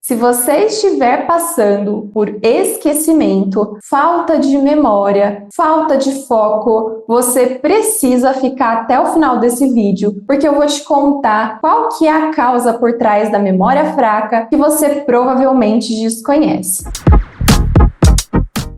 Se você estiver passando por esquecimento, falta de memória, falta de foco, você precisa ficar até o final desse vídeo, porque eu vou te contar qual que é a causa por trás da memória fraca que você provavelmente desconhece.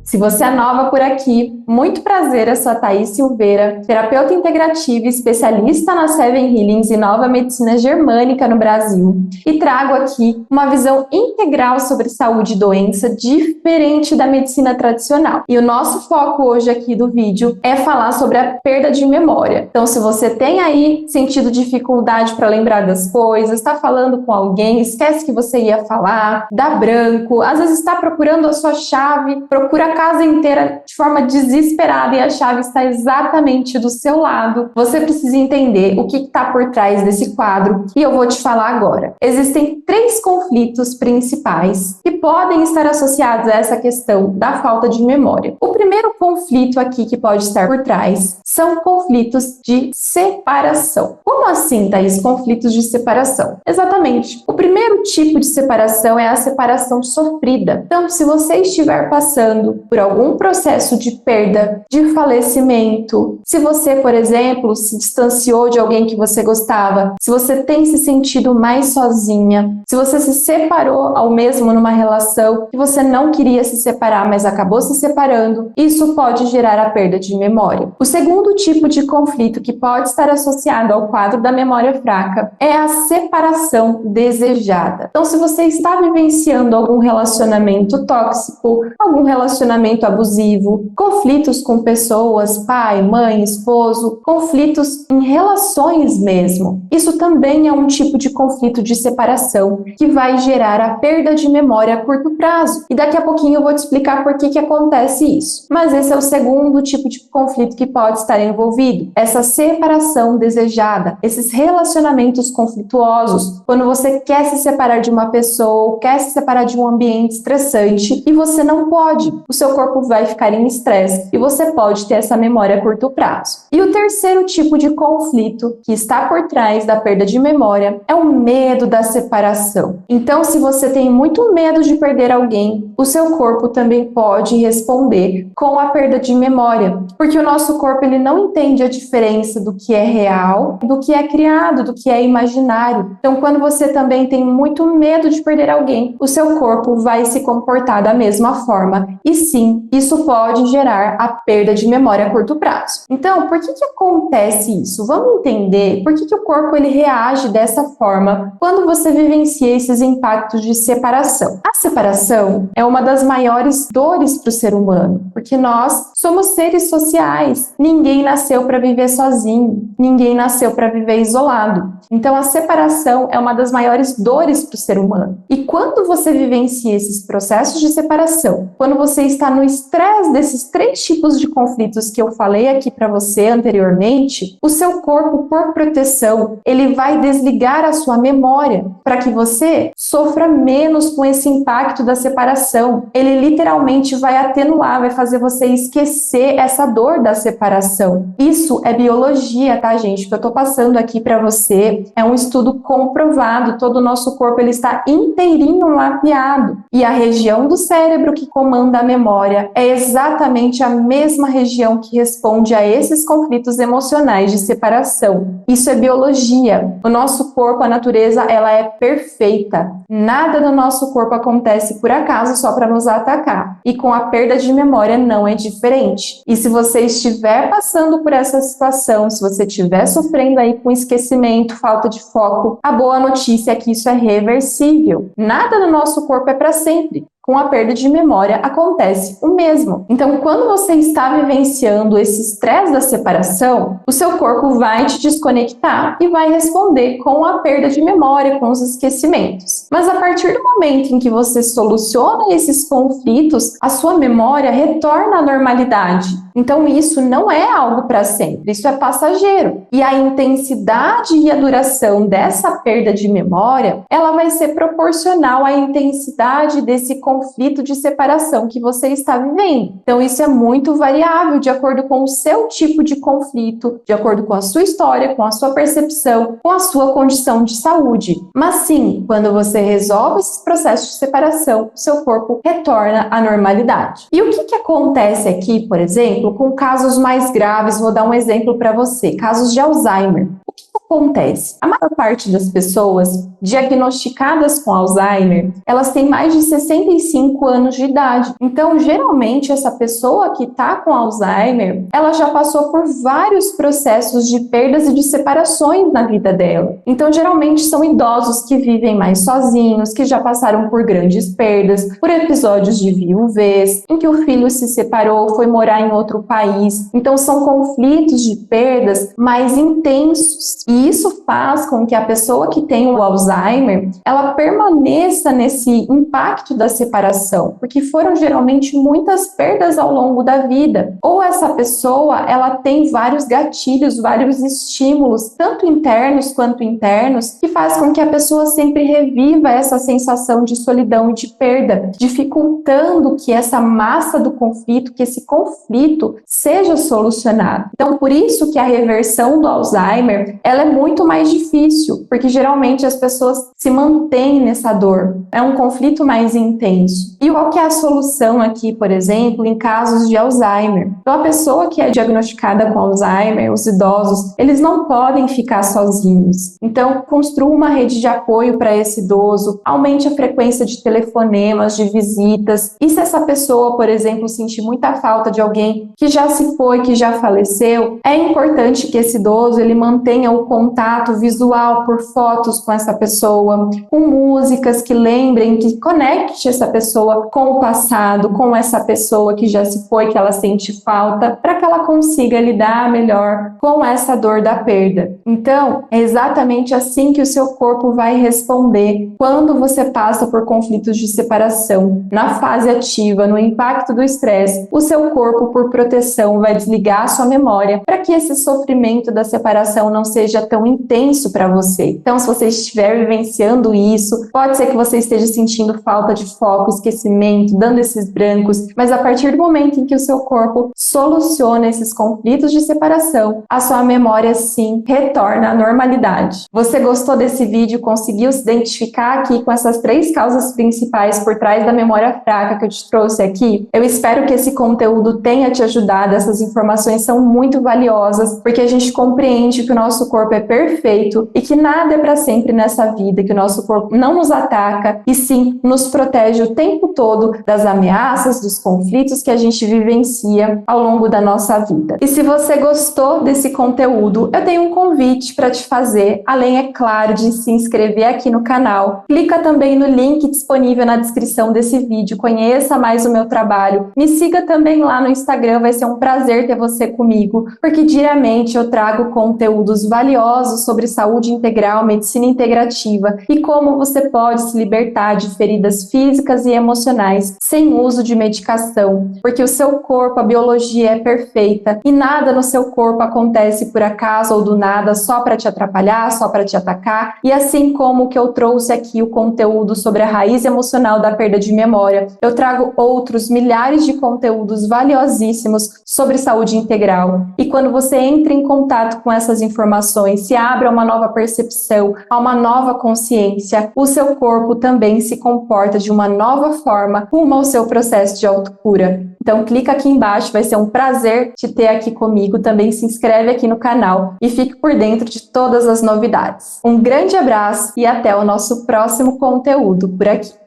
Se você é nova por aqui, muito prazer, eu sou a Thaís Silveira, terapeuta integrativa e especialista na Seven Healings e nova medicina germânica no Brasil, e trago aqui uma visão integral sobre saúde e doença diferente da medicina tradicional. E o nosso foco hoje aqui do vídeo é falar sobre a perda de memória. Então, se você tem aí sentido dificuldade para lembrar das coisas, está falando com alguém, esquece que você ia falar, dá branco, às vezes está procurando a sua chave, procura a casa inteira de forma desesperada e a chave está exatamente do seu lado. Você precisa entender o que está por trás desse quadro e eu vou te falar agora. Existem 3 conflitos principais que podem estar associados a essa questão da falta de memória. O primeiro conflito aqui que pode estar por trás são conflitos de separação. Como assim, Thaís? Conflitos de separação? Exatamente. O primeiro tipo de separação é a separação sofrida. Então, se você estiver passando por algum processo de perda, de falecimento, se você, por exemplo, se distanciou de alguém que você gostava, se você tem se sentido mais sozinha, se você se separou ao mesmo numa relação que você não queria se separar, mas acabou se separando, isso pode gerar a perda de memória. O segundo tipo de conflito que pode estar associado ao quadro da memória fraca é a separação desejada. Então, se você está vivenciando algum relacionamento tóxico, algum relacionamento abusivo, conflitos com pessoas, pai, mãe, esposo, conflitos em relações mesmo. Isso também é um tipo de conflito de separação que vai gerar a perda de memória a curto prazo. E daqui a pouquinho eu vou te explicar por que acontece isso. Mas esse é o segundo tipo de conflito que pode estar envolvido. Essa separação desejada, esses relacionamentos conflituosos, quando você quer se separar de uma pessoa, quer se separar de um ambiente estressante e você não pode. O seu corpo vai ficar em estresse e você pode ter essa memória a curto prazo. E o terceiro tipo de conflito que está por trás da perda de memória é o medo da separação. Então, se você tem muito medo de perder alguém, o seu corpo também pode responder com a perda de memória, porque o nosso corpo ele não entende a diferença do que é real, do que é criado, do que é imaginário. Então, quando você também tem muito medo de perder alguém, o seu corpo vai se comportar da mesma forma. E sim, isso pode gerar a perda de memória a curto prazo. Então, por que acontece isso? Vamos entender por que o corpo ele reage dessa forma quando você vivencia esses impactos de separação. A separação é uma das maiores dores para o ser humano, porque nós somos seres sociais. Ninguém nasceu para viver sozinho, ninguém nasceu para viver isolado. Então, a separação é uma das maiores dores para o ser humano. E quando você vivencia esses processos de separação, quando você está no estresse desses 3 tipos de conflitos que eu falei aqui para você anteriormente, o seu corpo, por proteção, ele vai desligar a sua memória para que você sofra menos com esse impacto da separação. Ele literalmente vai atenuar, vai fazer você esquecer essa dor da separação. Isso é biologia, tá, gente? O que eu tô passando aqui para você é um estudo comprovado. Todo o nosso corpo ele está inteirinho mapeado. E a região do cérebro que comanda a memória é exatamente a mesma região que responde a esses conflitos emocionais de separação. Isso é biologia. O nosso corpo, a natureza, ela é perfeita. Nada no nosso corpo acontece por acaso só para nos atacar. E com a perda de memória não é diferente. E se você estiver passando por essa situação, se você estiver sofrendo aí com esquecimento, falta de foco, a boa notícia é que isso é reversível. Nada no nosso corpo é para sempre. Com a perda de memória acontece o mesmo. Então, quando você está vivenciando esse estresse da separação, o seu corpo vai te desconectar e vai responder com a perda de memória, com os esquecimentos. Mas a partir do momento em que você soluciona esses conflitos, a sua memória retorna à normalidade. Então isso não é algo para sempre, isso é passageiro. E a intensidade e a duração dessa perda de memória, ela vai ser proporcional à intensidade desse conflito de separação que você está vivendo. Então isso é muito variável de acordo com o seu tipo de conflito, de acordo com a sua história, com a sua percepção, com a sua condição de saúde. Mas sim, quando você resolve esses processos de separação, o seu corpo retorna à normalidade. E o que acontece aqui, por exemplo, com casos mais graves? Vou dar um exemplo para você, casos de Alzheimer. O que acontece? A maior parte das pessoas diagnosticadas com Alzheimer, elas têm mais de 65 anos de idade. Então, geralmente, essa pessoa que está com Alzheimer, ela já passou por vários processos de perdas e de separações na vida dela. Então, geralmente, são idosos que vivem mais sozinhos, que já passaram por grandes perdas, por episódios de viuvez, em que o filho se separou, foi morar em outro país. Então, são conflitos de perdas mais intensos. E isso faz com que a pessoa que tem o Alzheimer, ela permaneça nesse impacto da separação, porque foram geralmente muitas perdas ao longo da vida. Ou essa pessoa, ela tem vários gatilhos, vários estímulos, tanto internos quanto internos, que faz com que a pessoa sempre reviva essa sensação de solidão e de perda, dificultando que essa massa do conflito, que esse conflito seja solucionado. Então, por isso que a reversão do Alzheimer, ela é muito mais difícil, porque geralmente as pessoas se mantêm nessa dor. É um conflito mais intenso. E qual que é a solução aqui, por exemplo, em casos de Alzheimer? Então, a pessoa que é diagnosticada com Alzheimer, os idosos, eles não podem ficar sozinhos. Então, construa uma rede de apoio para esse idoso, aumente a frequência de telefonemas, de visitas. E se essa pessoa, por exemplo, sentir muita falta de alguém que já se foi, que já faleceu, é importante que esse idoso ele mantenha o contato visual por fotos com essa pessoa, com músicas que lembrem, que conecte essa pessoa com o passado, com essa pessoa que já se foi, que ela sente falta, para que ela consiga lidar melhor com essa dor da perda. Então, é exatamente assim que o seu corpo vai responder quando você passa por conflitos de separação. Na fase ativa, no impacto do estresse, o seu corpo, por proteção, vai desligar a sua memória para que esse sofrimento da separação não seja tão intenso para você. Então, se você estiver vivenciando isso, pode ser que você esteja sentindo falta de foco, esquecimento, dando esses brancos, mas a partir do momento em que o seu corpo soluciona esses conflitos de separação, a sua memória sim retorna à normalidade. Você gostou desse vídeo? Conseguiu se identificar aqui com essas 3 causas principais por trás da memória fraca que eu te trouxe aqui? Eu espero que esse conteúdo tenha te ajudado. Essas informações são muito valiosas, porque a gente compreende que o nosso corpo é perfeito e que nada é para sempre nessa vida, que o nosso corpo não nos ataca e sim nos protege o tempo todo das ameaças, dos conflitos que a gente vivencia ao longo da nossa vida. E se você gostou desse conteúdo, eu tenho um convite para te fazer, além, é claro, de se inscrever aqui no canal. Clica também no link disponível na descrição desse vídeo, conheça mais o meu trabalho, me siga também lá no Instagram, vai ser um prazer ter você comigo, porque diariamente eu trago conteúdos valiosos sobre saúde integral, medicina integrativa e como você pode se libertar de feridas físicas e emocionais sem uso de medicação, porque o seu corpo, a biologia é perfeita e nada no seu corpo acontece por acaso ou do nada só para te atrapalhar, só para te atacar. E assim como que eu trouxe aqui o conteúdo sobre a raiz emocional da perda de memória, eu trago outros milhares de conteúdos valiosíssimos sobre saúde integral. E quando você entra em contato com essas informações, se abre a uma nova percepção, a uma nova consciência, o seu corpo também se comporta de uma nova forma rumo ao seu processo de autocura. Então clica aqui embaixo, vai ser um prazer te ter aqui comigo. Também se inscreve aqui no canal e fique por dentro de todas as novidades. Um grande abraço e até o nosso próximo conteúdo por aqui.